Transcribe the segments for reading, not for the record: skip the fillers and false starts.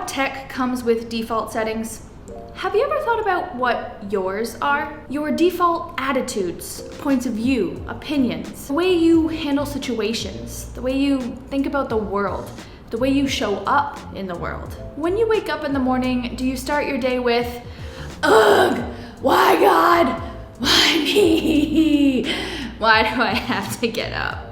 lot of tech comes with default settings. Have you ever thought about what yours are? Your default attitudes, points of view, opinions, the way you handle situations, the way you think about the world, the way you show up in the world. When you wake up in the morning, do you start your day with, ugh, why God? Why me? Why do I have to get up?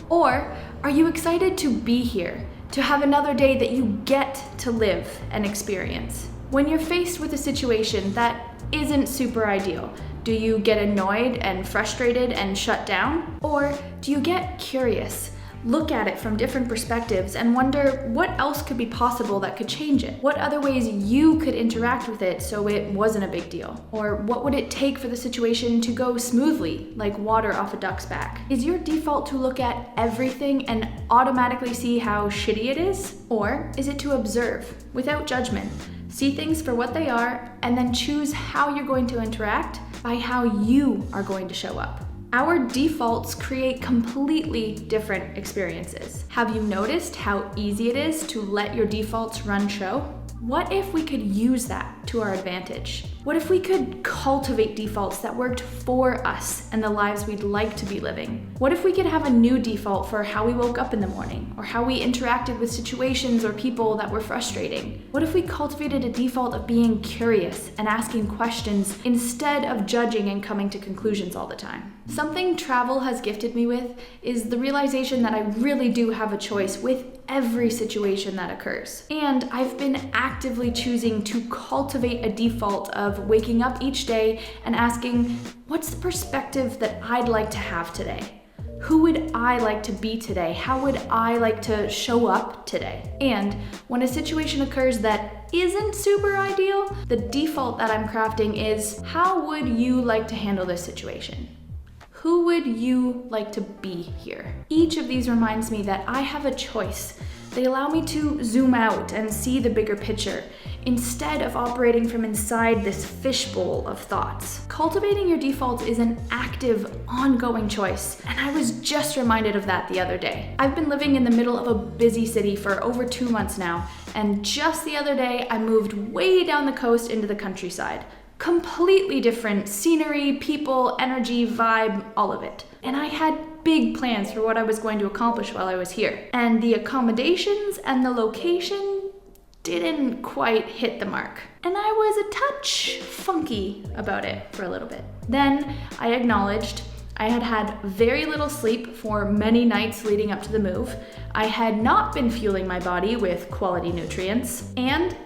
Or are you excited to be here, to have another day that you get to live and experience? When you're faced with a situation that isn't super ideal, do you get annoyed and frustrated and shut down? Or do you get curious, look at it from different perspectives and wonder what else could be possible that could change it? What other ways you could interact with it so it wasn't a big deal? Or what would it take for the situation to go smoothly, like water off a duck's back? Is your default to look at everything and automatically see how shitty it is? Or is it to observe without judgment, see things for what they are, and then choose how you're going to interact by how you are going to show up? Our defaults create completely different experiences. Have you noticed how easy it is to let your defaults run show? What if we could use that to our advantage? What if we could cultivate defaults that worked for us and the lives we'd like to be living? What if we could have a new default for how we woke up in the morning, or how we interacted with situations or people that were frustrating? What if we cultivated a default of being curious and asking questions instead of judging and coming to conclusions all the time? Something travel has gifted me with is the realization that I really do have a choice with every situation that occurs. And I've been actively choosing to cultivate a default of waking up each day and asking, what's the perspective that I'd like to have today? Who would I like to be today? How would I like to show up today? And when a situation occurs that isn't super ideal, the default that I'm crafting is, how would you like to handle this situation? Who would you like to be here? Each of these reminds me that I have a choice. They allow me to zoom out and see the bigger picture instead of operating from inside this fishbowl of thoughts. Cultivating your defaults is an active, ongoing choice, and I was just reminded of that the other day. I've been living in the middle of a busy city for over 2 months now, and just the other day I moved way down the coast into the countryside. Completely different scenery, people, energy, vibe, all of it. And I had big plans for what I was going to accomplish while I was here. And the accommodations and the location didn't quite hit the mark. And I was a touch funky about it for a little bit. Then I acknowledged I had had very little sleep for many nights leading up to the move. I had not been fueling my body with quality nutrients, and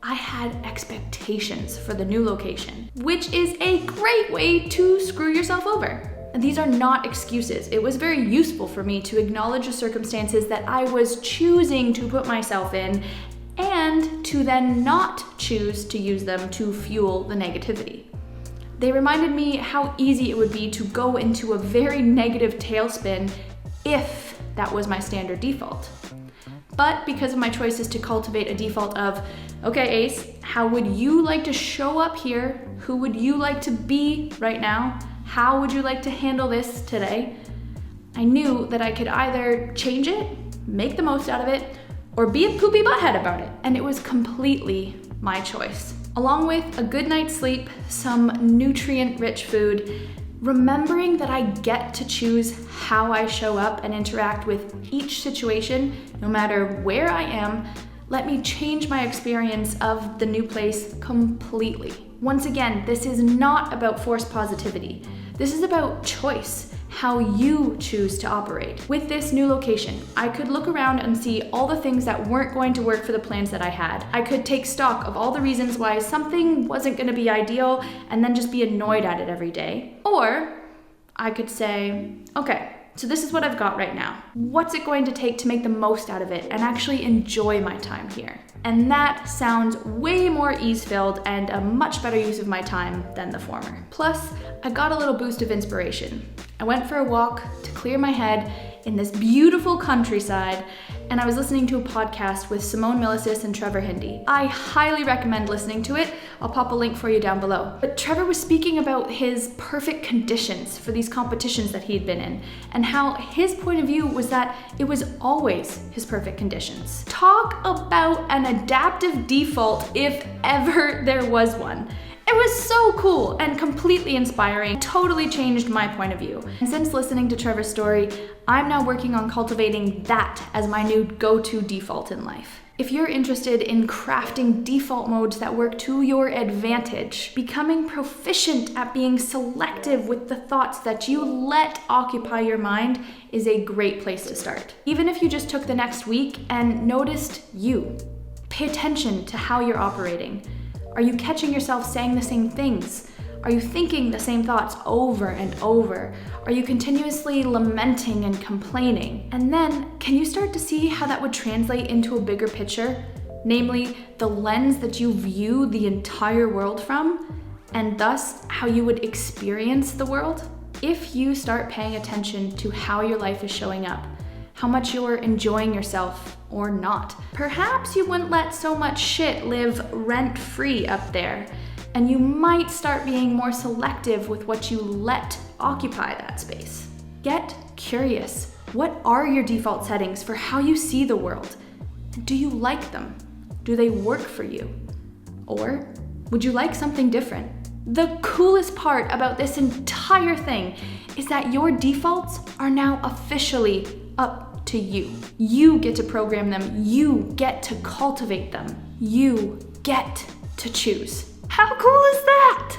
I had expectations for the new location, which is a great way to screw yourself over. And these are not excuses. It was very useful for me to acknowledge the circumstances that I was choosing to put myself in, and to then not choose to use them to fuel the negativity. They reminded me how easy it would be to go into a very negative tailspin if that was my standard default. But because of my choices to cultivate a default of, okay, Ace, how would you like to show up here? Who would you like to be right now? How would you like to handle this today? I knew that I could either change it, make the most out of it, or be a poopy butthead about it. And it was completely my choice. Along with a good night's sleep, some nutrient-rich food, remembering that I get to choose how I show up and interact with each situation, no matter where I am, let me change my experience of the new place completely. Once again, this is not about forced positivity. This is about choice, how you choose to operate. With this new location, I could look around and see all the things that weren't going to work for the plans that I had. I could take stock of all the reasons why something wasn't going to be ideal and then just be annoyed at it every day. Or I could say, okay, so this is what I've got right now. What's it going to take to make the most out of it and actually enjoy my time here? And that sounds way more ease-filled and a much better use of my time than the former. Plus, I got a little boost of inspiration. I went for a walk to clear my head in this beautiful countryside, and I was listening to a podcast with Simone, Milasas, and Trevor, Hendy. I highly recommend listening to it. I'll pop a link for you down below. But Trevor was speaking about his perfect conditions for these competitions that he'd been in, and how his point of view was that it was always his perfect conditions. Talk about an adaptive default if ever there was one. It was so cool and completely inspiring, totally changed my point of view. And since listening to Trevor's story, I'm now working on cultivating that as my new go-to default in life. If you're interested in crafting default modes that work to your advantage, becoming proficient at being selective with the thoughts that you let occupy your mind is a great place to start. Even if you just took the next week and noticed you. Pay attention to how you're operating. Are you catching yourself saying the same things? Are you thinking the same thoughts over and over? Are you continuously lamenting and complaining? And then, can you start to see how that would translate into a bigger picture? Namely, the lens that you view the entire world from, and thus how you would experience the world? If you start paying attention to how your life is showing up, how much you're enjoying yourself or not, perhaps you wouldn't let so much shit live rent-free up there, and you might start being more selective with what you let occupy that space. Get curious. What are your default settings for how you see the world? Do you like them? Do they work for you? Or would you like something different? The coolest part about this entire thing is that your defaults are now officially up to you. You get to program them. You get to cultivate them. You get to choose. How cool is that?